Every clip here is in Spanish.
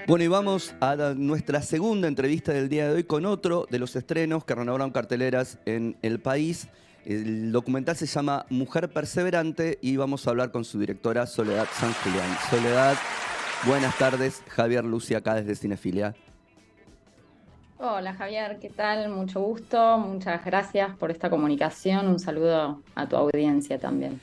Bueno, y vamos a nuestra segunda entrevista del día de hoy con otro de los estrenos que renovaron carteleras en el país. El documental se llama Mujer Perseverante y vamos a hablar con su directora Soledad San Julián. Soledad, buenas tardes. Javier Lucy acá desde Cinefilia. Hola Javier, ¿qué tal? Mucho gusto, muchas gracias por esta comunicación. Un saludo a tu audiencia también.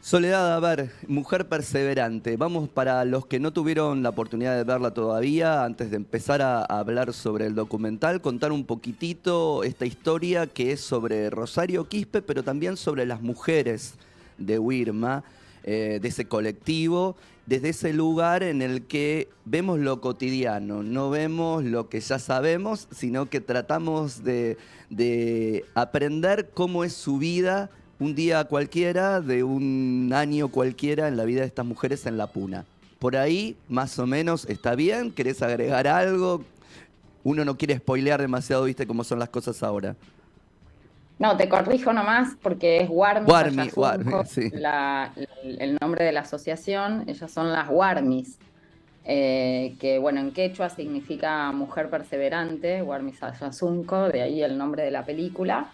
Soledad, a ver, Mujer Perseverante. Vamos para los que no tuvieron la oportunidad de verla todavía, antes de empezar a hablar sobre el documental, contar un poquitito esta historia que es sobre Rosario Quispe, pero también sobre las mujeres de Huirma, de ese colectivo, desde ese lugar en el que vemos lo cotidiano, no vemos lo que ya sabemos, sino que tratamos de aprender cómo es su vida un día cualquiera, de un año cualquiera en la vida de estas mujeres en la Puna. Por ahí, más o menos, está bien. ¿Querés agregar algo? Uno no quiere spoilear demasiado, viste cómo son las cosas ahora. No, te corrijo nomás porque es Warmis Warmi, Ayasunco, sí. el nombre de la asociación. Ellas son las Warmis, que bueno, en quechua significa mujer perseverante, Warmis Ayasunco, de ahí el nombre de la película.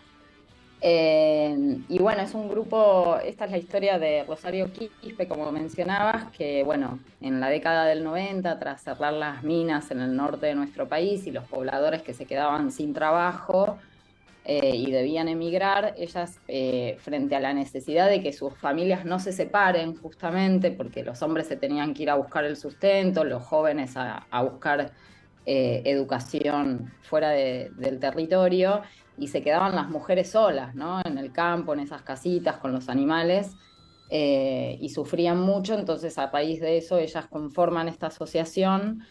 Y bueno, es un grupo, esta es la historia de Rosario Quispe, como mencionabas, que bueno, en la década del 90, tras cerrar las minas en el norte de nuestro país y los pobladores que se quedaban sin trabajo y debían emigrar, ellas frente a la necesidad de que sus familias no se separen justamente, porque los hombres se tenían que ir a buscar el sustento, los jóvenes a buscar educación fuera del territorio, y se quedaban las mujeres solas, ¿no? En el campo, en esas casitas con los animales, y sufrían mucho. Entonces, a raíz de eso, ellas conforman esta asociación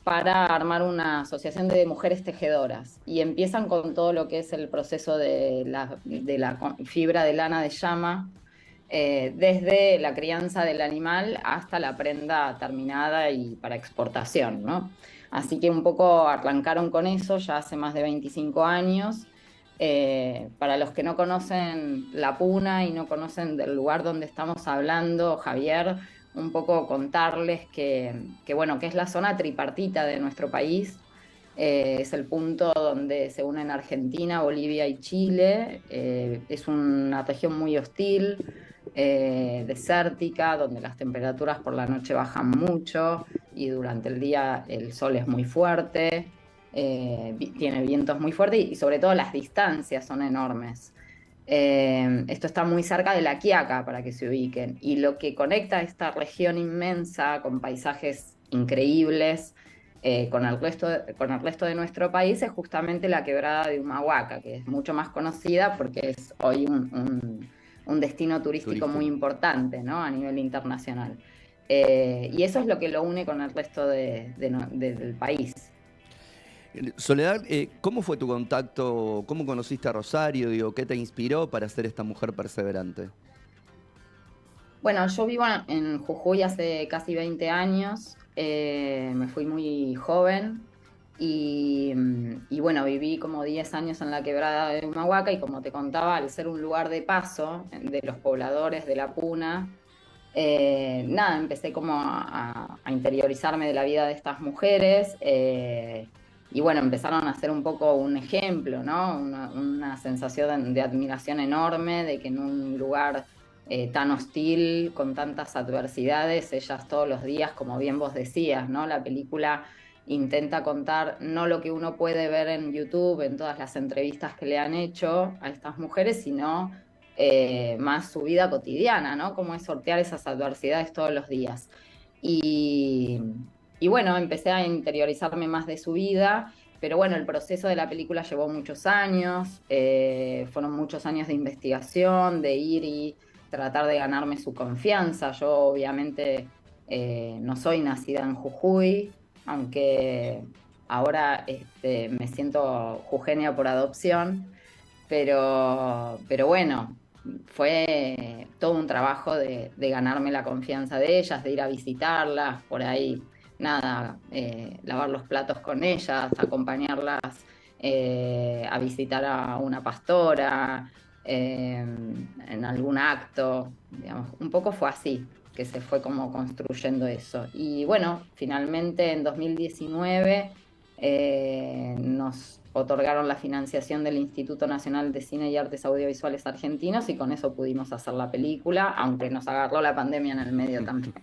para armar una asociación de mujeres tejedoras, y empiezan con todo lo que es el proceso de la fibra de lana de llama, desde la crianza del animal hasta la prenda terminada y para exportación, ¿no? Así que un poco arrancaron con eso ya hace más de 25 años. Para los que no conocen La Puna y no conocen del lugar donde estamos hablando, Javier, un poco contarles que bueno, que es la zona tripartita de nuestro país. Es el punto donde se unen Argentina, Bolivia y Chile. Es una región muy hostil, desértica, donde las temperaturas por la noche bajan mucho y durante el día el sol es muy fuerte, tiene vientos muy fuertes y sobre todo las distancias son enormes. Esto está muy cerca de La Quiaca, para que se ubiquen, y lo que conecta esta región inmensa con paisajes increíbles con el resto de nuestro país es justamente la quebrada de Humahuaca, que es mucho más conocida porque es hoy un destino turístico muy Turístico. importante, ¿no? A nivel internacional. Y eso es lo que lo une con el resto del país. Soledad, ¿cómo fue tu contacto? ¿Cómo conociste a Rosario? Digo, ¿qué te inspiró para ser esta mujer perseverante? Bueno, yo vivo en Jujuy hace casi 20 años, me fui muy joven y bueno, viví como 10 años en la quebrada de Humahuaca, y como te contaba, al ser un lugar de paso de los pobladores de la Puna, nada, empecé como a interiorizarme de la vida de estas mujeres, y bueno, empezaron a ser un poco un ejemplo, ¿no? Una sensación de admiración enorme de que en un lugar tan hostil, con tantas adversidades, ellas todos los días, como bien vos decías, ¿no? La película intenta contar no lo que uno puede ver en YouTube, en todas las entrevistas que le han hecho a estas mujeres, sino más su vida cotidiana, ¿no? Cómo es sortear esas adversidades todos los días. Y, y bueno, empecé a interiorizarme más de su vida, pero bueno, el proceso de la película llevó muchos años, fueron muchos años de investigación, de ir y tratar de ganarme su confianza. Yo obviamente no soy nacida en Jujuy, aunque ahora me siento jujeña por adopción, pero bueno, fue todo un trabajo de ganarme la confianza de ellas, de ir a visitarlas, por ahí, nada, lavar los platos con ellas, acompañarlas a visitar a una pastora en algún acto, digamos, un poco fue así. que se fue como construyendo eso. Y bueno, finalmente en 2019 nos otorgaron la financiación del Instituto Nacional de Cine y Artes Audiovisuales Argentinos y con eso pudimos hacer la película, aunque nos agarró la pandemia en el medio también.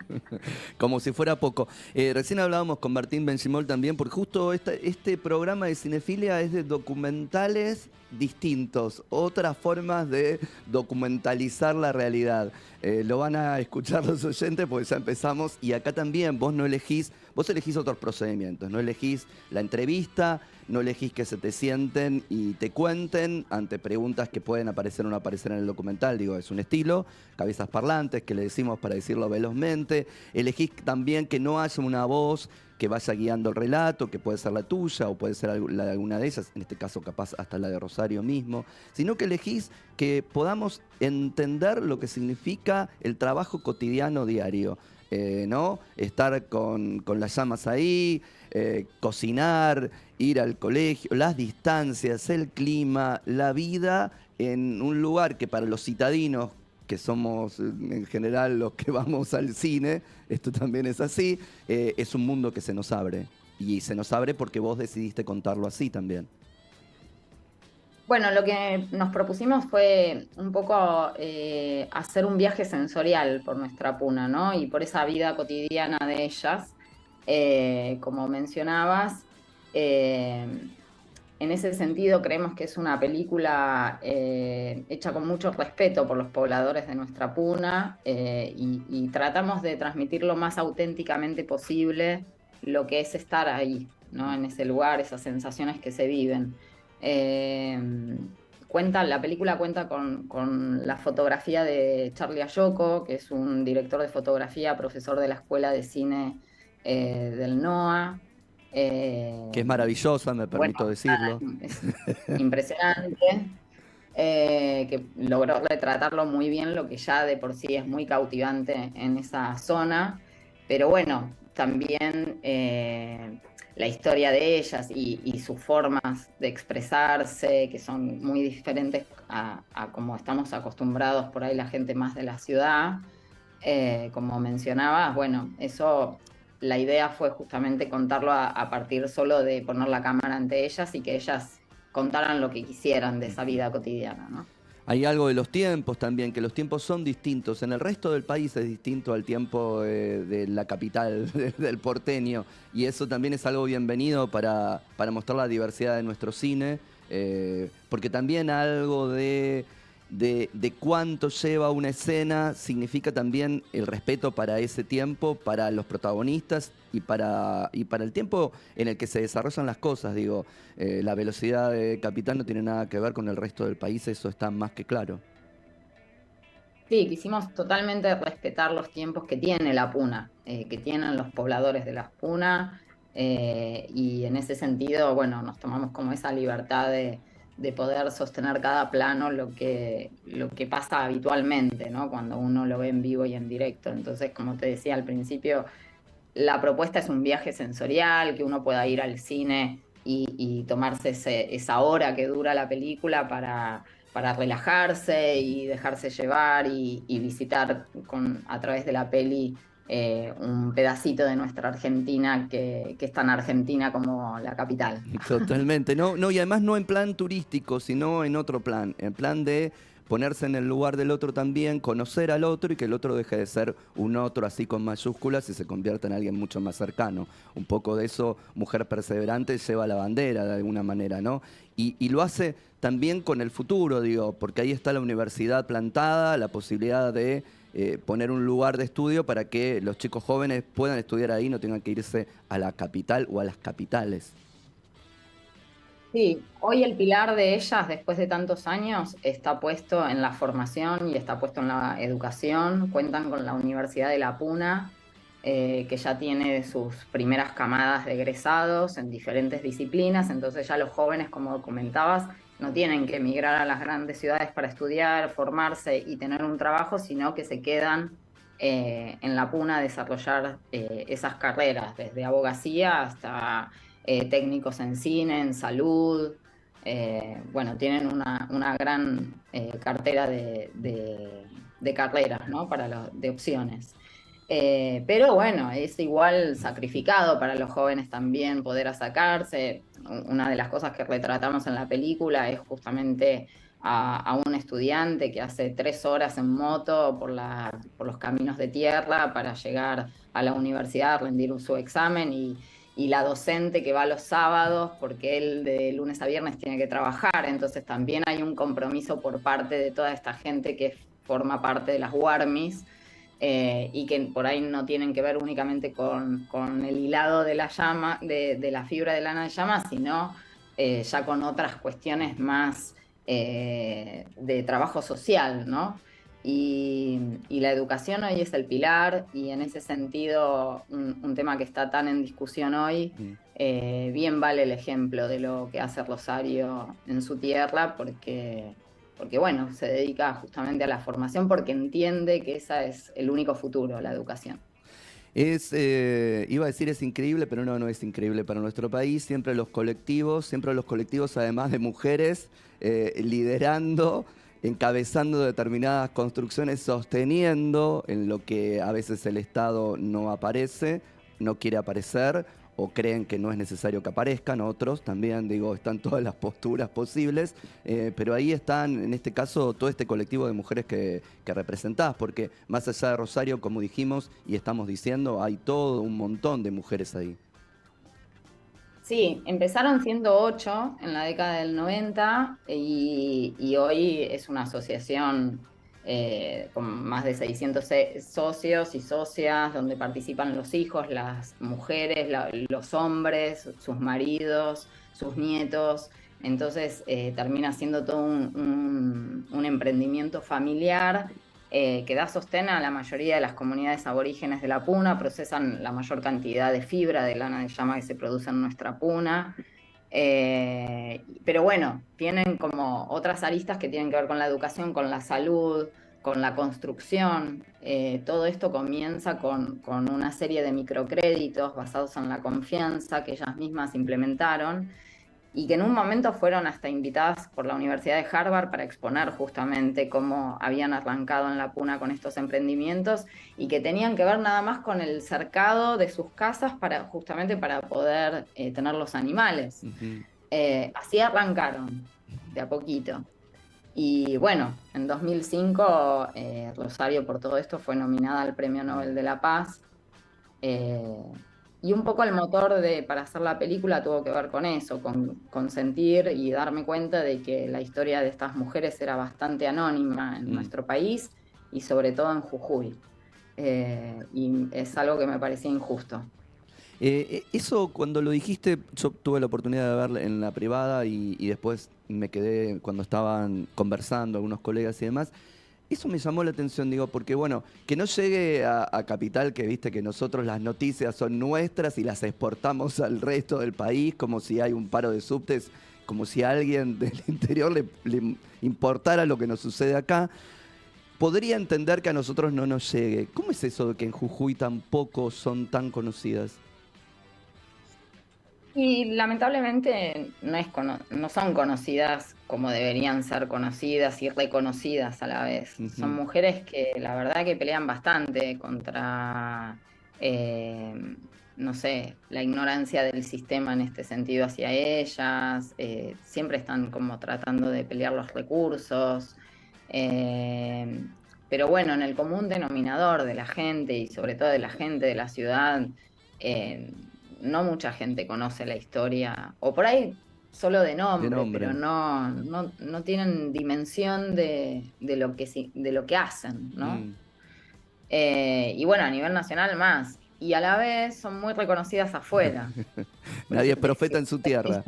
Como si fuera poco. Recién hablábamos con Martín Benchimol también, porque justo este programa de cinefilia es de documentales distintos, otras formas de documentalizar la realidad. Lo van a escuchar los oyentes porque ya empezamos y acá también vos elegís otros procedimientos, no elegís la entrevista, no elegís que se te sienten y te cuenten ante preguntas que pueden aparecer o no aparecer en el documental. Digo, es un estilo, cabezas parlantes, que le decimos para decirlo velozmente. Elegís también que no haya una voz que vaya guiando el relato, que puede ser la tuya o puede ser la de alguna de ellas, en este caso capaz hasta la de Rosario mismo, sino que elegís que podamos entender lo que significa el trabajo cotidiano diario. ¿No? Estar con las llamas ahí, cocinar, ir al colegio, las distancias, el clima, la vida en un lugar que para los citadinos, que somos en general los que vamos al cine, esto también es así, es un mundo que se nos abre. Y se nos abre porque vos decidiste contarlo así también. Bueno, lo que nos propusimos fue un poco hacer un viaje sensorial por nuestra puna, ¿no? Y por esa vida cotidiana de ellas, como mencionabas. eh, en ese sentido, creemos que es una película hecha con mucho respeto por los pobladores de nuestra puna y tratamos de transmitir lo más auténticamente posible lo que es estar ahí, ¿no? En ese lugar, esas sensaciones que se viven. Eh, la película cuenta con la fotografía de Charlie Ayoko, que es un director de fotografía, profesor de la Escuela de Cine del NOA. Que es maravillosa, me Bueno, permito decirlo. es impresionante, que logró retratarlo muy bien, lo que ya de por sí es muy cautivante en esa zona, pero bueno, también la historia de ellas y sus formas de expresarse, que son muy diferentes a como estamos acostumbrados por ahí la gente más de la ciudad, como mencionabas, bueno, eso, la idea fue justamente contarlo a partir solo de poner la cámara ante ellas y que ellas contaran lo que quisieran de esa vida cotidiana, ¿no? Hay algo de los tiempos también, que los tiempos son distintos. En el resto del país es distinto al tiempo de la capital, del porteño. Y eso también es algo bienvenido para mostrar la diversidad de nuestro cine. Porque también algo de cuánto lleva una escena significa también el respeto para ese tiempo, para los protagonistas y para el tiempo en el que se desarrollan las cosas. Digo, la velocidad de Capital no tiene nada que ver con el resto del país, eso está más que claro. Sí, quisimos totalmente respetar los tiempos que tiene la puna, que tienen los pobladores de las punas, y en ese sentido, bueno, nos tomamos como esa libertad de poder sostener cada plano lo que pasa habitualmente, ¿no? Cuando uno lo ve en vivo y en directo. Entonces, como te decía al principio, la propuesta es un viaje sensorial, que uno pueda ir al cine y tomarse esa hora que dura la película para relajarse y dejarse llevar y visitar a través de la peli un pedacito de nuestra Argentina que es tan argentina como la capital. Totalmente, no, no, y además no en plan turístico, sino en otro plan, en plan de ponerse en el lugar del otro también, conocer al otro y que el otro deje de ser un otro así con mayúsculas y se convierta en alguien mucho más cercano. Un poco de eso, Mujer Perseverante lleva la bandera de alguna manera, ¿no? Y lo hace también con el futuro, digo, porque ahí está la universidad plantada, la posibilidad de poner un lugar de estudio para que los chicos jóvenes puedan estudiar ahí, no tengan que irse a la capital o a las capitales. Sí, hoy el pilar de ellas, después de tantos años, está puesto en la formación y está puesto en la educación. Cuentan con la Universidad de La Puna, que ya tiene sus primeras camadas de egresados en diferentes disciplinas. Entonces ya los jóvenes, como comentabas, no tienen que emigrar a las grandes ciudades para estudiar, formarse y tener un trabajo, sino que se quedan en La Puna a desarrollar esas carreras, desde abogacía hasta técnicos en cine, en salud. Bueno, tienen una gran cartera de carreras, ¿no? De opciones. Pero bueno, es igual sacrificado para los jóvenes también poder acercarse. Una de las cosas que retratamos en la película es justamente a un estudiante que hace 3 horas en moto por los caminos de tierra para llegar a la universidad a rendir su examen y la docente que va los sábados porque él de lunes a viernes tiene que trabajar. Entonces también hay un compromiso por parte de toda esta gente que forma parte de las WARMIS, y que por ahí no tienen que ver únicamente con el hilado de la llama, de la fibra de lana de llama, sino ya con otras cuestiones más de trabajo social, ¿no? Y la educación hoy es el pilar, y en ese sentido, un tema que está tan en discusión hoy, Mm. bien vale el ejemplo de lo que hace Rosario en su tierra, porque bueno, se dedica justamente a la formación porque entiende que ese es el único futuro, la educación. Iba a decir es increíble, pero no, no es increíble para nuestro país. Siempre los colectivos, además de mujeres, liderando, encabezando determinadas construcciones, sosteniendo en lo que a veces el Estado no aparece, no quiere aparecer, o creen que no es necesario que aparezcan. Otros también, digo, están todas las posturas posibles, pero ahí están, en este caso, todo este colectivo de mujeres que representás, porque más allá de Rosario, como dijimos y estamos diciendo, hay todo un montón de mujeres ahí. Sí, empezaron siendo 8 en la década del 90, y hoy es una asociación con más de 600 socios y socias, donde participan los hijos, las mujeres, los hombres, sus maridos, sus nietos. Entonces termina siendo todo un emprendimiento familiar, que da sostén a la mayoría de las comunidades aborígenes de la puna. Procesan la mayor cantidad de fibra de lana de llama que se produce en nuestra puna. Pero bueno, tienen como otras aristas que tienen que ver con la educación, con la salud, con la construcción. Todo esto comienza con una serie de microcréditos basados en la confianza que ellas mismas implementaron, y que en un momento fueron hasta invitadas por la Universidad de Harvard para exponer justamente cómo habían arrancado en la puna con estos emprendimientos, y que tenían que ver nada más con el cercado de sus casas justamente para poder tener los animales. Ujú. Así arrancaron, de a poquito. Y bueno, en 2005 Rosario por todo esto fue nominada al Premio Nobel de la Paz. eh, y un poco el motor para hacer la película tuvo que ver con eso, con sentir y darme cuenta de que la historia de estas mujeres era bastante anónima en Mm. nuestro país, y sobre todo en Jujuy. Y es algo que me parecía injusto. Eso cuando lo dijiste, yo tuve la oportunidad de verla en la privada y después me quedé cuando estaban conversando algunos colegas y demás. Eso me llamó la atención, digo, porque bueno, que no llegue a Capital, que viste que nosotros las noticias son nuestras y las exportamos al resto del país, como si hay un paro de subtes, como si a alguien del interior le importara lo que nos sucede acá. Podría entender que a nosotros no nos llegue. ¿Cómo es eso de que en Jujuy tampoco son tan conocidas? Y lamentablemente no son conocidas como deberían ser conocidas y reconocidas a la vez. Son Ujú. mujeres que la verdad que pelean bastante contra, eh, no sé, la ignorancia del sistema en este sentido hacia ellas. Siempre están como tratando de pelear los recursos. Eh, pero bueno, en el común denominador de la gente, y sobre todo de la gente de la ciudad, eh, no mucha gente conoce la historia, o por ahí solo de De nombre, pero nombre. no tienen dimensión de lo que hacen, ¿no? Mm. Y bueno, a nivel nacional más. Y a la vez son muy reconocidas afuera. Por Nadie eso es te profeta decía. en su tierra.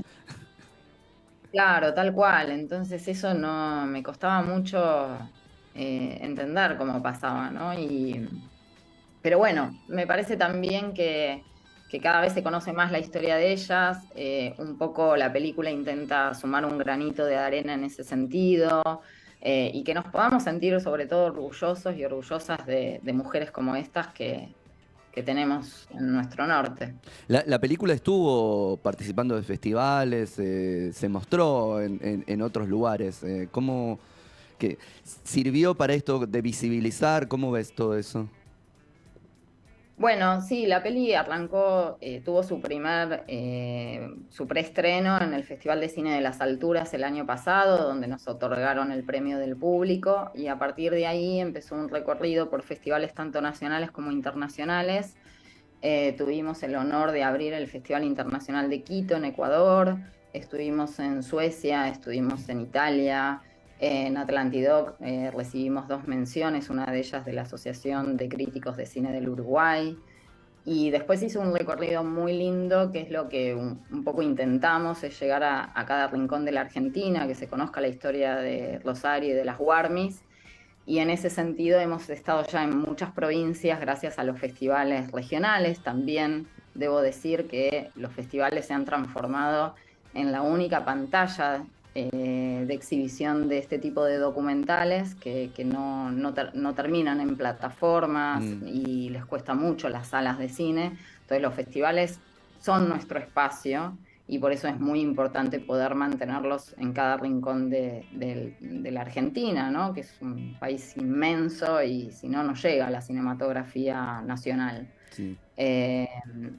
Claro, tal cual. Entonces eso no me costaba mucho entender cómo pasaba, ¿no? Pero bueno, me parece también que cada vez se conoce más la historia de ellas. Un poco la película intenta sumar un granito de arena en ese sentido, y que nos podamos sentir sobre todo orgullosos y orgullosas de mujeres como estas que tenemos en nuestro norte. La película estuvo participando de festivales, se mostró en otros lugares. ¿Cómo que sirvió para esto de visibilizar? ¿Cómo ves todo eso? Bueno, sí, la peli arrancó, tuvo su preestreno en el Festival de Cine de las Alturas el año pasado, donde nos otorgaron el premio del público, y a partir de ahí empezó un recorrido por festivales tanto nacionales como internacionales. Tuvimos el honor de abrir el Festival Internacional de Quito en Ecuador, estuvimos en Suecia, estuvimos en Italia. En Atlantidoc recibimos 2 menciones, una de ellas de la Asociación de Críticos de Cine del Uruguay. Y después hizo un recorrido muy lindo, que es lo que un poco intentamos, es llegar a cada rincón de la Argentina, que se conozca la historia de Rosario y de las Guarmis. Y en ese sentido hemos estado ya en muchas provincias gracias a los festivales regionales. También debo decir que los festivales se han transformado en la única pantalla de exhibición de este tipo de documentales que no terminan en plataformas y les cuesta mucho las salas de cine. Entonces los festivales son nuestro espacio y por eso es muy importante poder mantenerlos en cada rincón de la Argentina, ¿no? Que es un país inmenso y si no, no llega a la cinematografía nacional. Sí. Eh,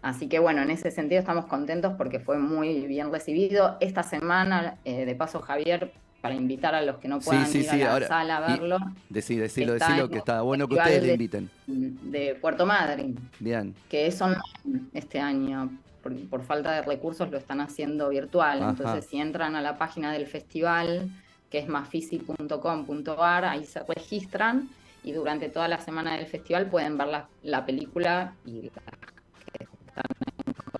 Así que bueno, en ese sentido estamos contentos porque fue muy bien recibido. Esta semana, de paso, Javier, para invitar a los que no Sí, puedan sí, ir a sí. la Ahora, sala a verlo, está en decilo, que está el bueno que ustedes Festival le inviten. de Puerto Madryn, Bien. que es online este año. Por falta de recursos lo están haciendo virtual. Ajá. Entonces, si entran a la página del festival, que es mafisi.com.ar, ahí se registran y durante toda la semana del festival pueden ver la película y la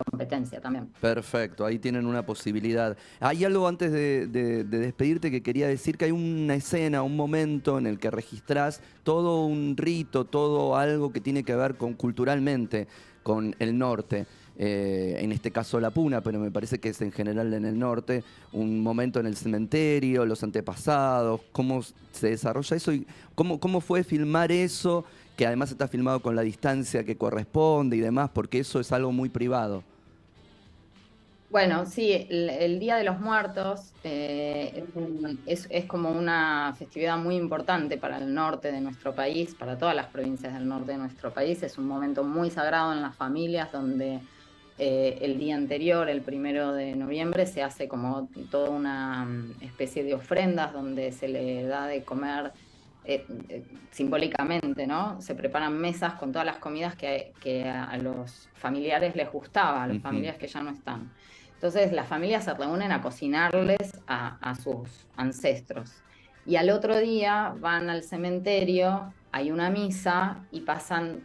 competencia también. Perfecto, ahí tienen una posibilidad. Hay algo antes de despedirte que quería decir, que hay una escena, un momento en el que registrás todo un rito, todo algo que tiene que ver con culturalmente con el norte. En este caso la Puna, pero me parece que es en general en el norte, un momento en el cementerio, los antepasados, cómo se desarrolla eso y cómo fue filmar eso, que además está filmado con la distancia que corresponde y demás, porque eso es algo muy privado. Bueno, sí, el Día de los Muertos es como una festividad muy importante para el norte de nuestro país, para todas las provincias del norte de nuestro país. Es un momento muy sagrado en las familias donde el día anterior, el 1 de noviembre, se hace como toda una especie de ofrendas donde se le da de comer simbólicamente, ¿no? Se preparan mesas con todas las comidas que a los familiares les gustaba, a los Ujú. familiares que ya no están. Entonces las familias se reúnen a cocinarles a sus ancestros. Y al otro día van al cementerio, hay una misa y pasan,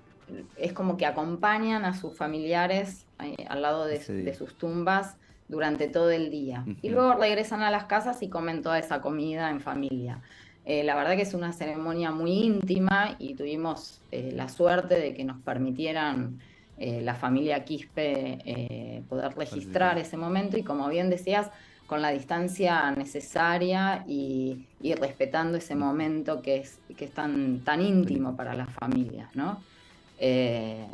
es como que acompañan a sus familiares al lado Ese de día. sus tumbas durante todo el día. Y Ujú. luego regresan a las casas y comen toda esa comida en familia. La verdad que es una ceremonia muy íntima y tuvimos la suerte de que nos permitieran la familia Quispe poder registrar Participar. ese momento y como bien decías, con la distancia necesaria y respetando ese Ujú. momento que es tan Tan íntimo íntimo. para las familias, ¿no?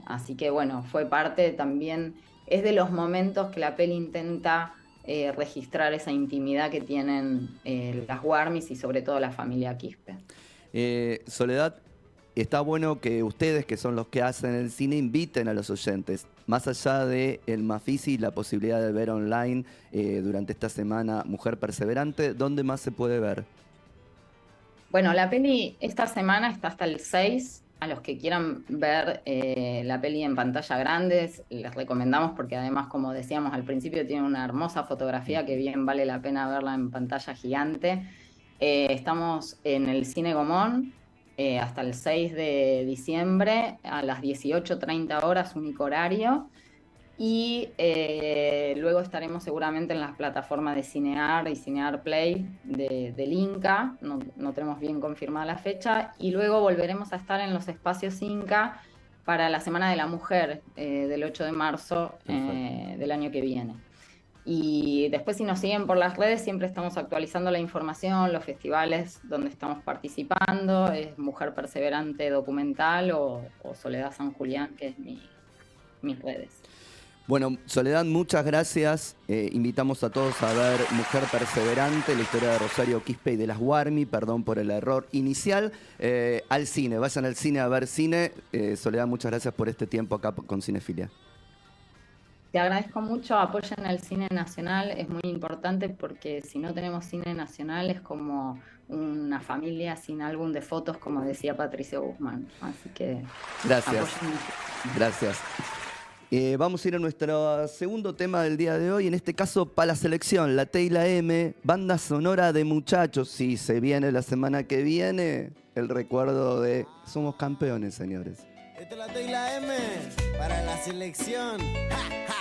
Así que bueno, fue parte también, es de los momentos que la peli intenta registrar esa intimidad que tienen las Warmis y sobre todo la familia Quispe. Soledad, está bueno que ustedes, que son los que hacen el cine, inviten a los oyentes. Más allá de el Mafisi y la posibilidad de ver online durante esta semana Mujer Perseverante, ¿dónde más se puede ver? Bueno, la peli esta semana está hasta el 6. A los que quieran ver la peli en pantalla grande, les recomendamos porque además, como decíamos al principio, tiene una hermosa fotografía que Ujú. bien vale la pena verla en pantalla gigante. Estamos en el Cine Gomón hasta el 6 de diciembre a las 18:30 horas, único horario. Y luego estaremos seguramente en las plataformas de Cinear y Cinear Play del Inca, no tenemos bien confirmada la fecha, y luego volveremos a estar en los espacios Inca para la Semana de la Mujer del 8 de marzo Perfecto. del año que viene. Y después si nos siguen por las redes, siempre estamos actualizando la información, los festivales donde estamos participando, es Mujer Perseverante Documental o Soledad San Julián, que es mis redes. Bueno, Soledad, muchas gracias. Invitamos a todos a ver Mujer Perseverante, la historia de Rosario Quispe y de las Warmy, perdón por el error inicial. Al cine, vayan al cine a ver cine. Soledad, muchas gracias por este tiempo acá con Cinefilia. Te agradezco mucho, apoyen el cine nacional, es muy importante porque si no tenemos cine nacional es como una familia sin álbum de fotos, como decía Patricio Guzmán. Así que Gracias, apoyen. gracias. Vamos a ir a nuestro segundo tema del día de hoy, en este caso para la selección, la T y la M, banda sonora de Muchachos. Sí, se viene la semana que viene el recuerdo de Somos Campeones, señores. Esta es la T y la M para la selección. ¡Ja, ja!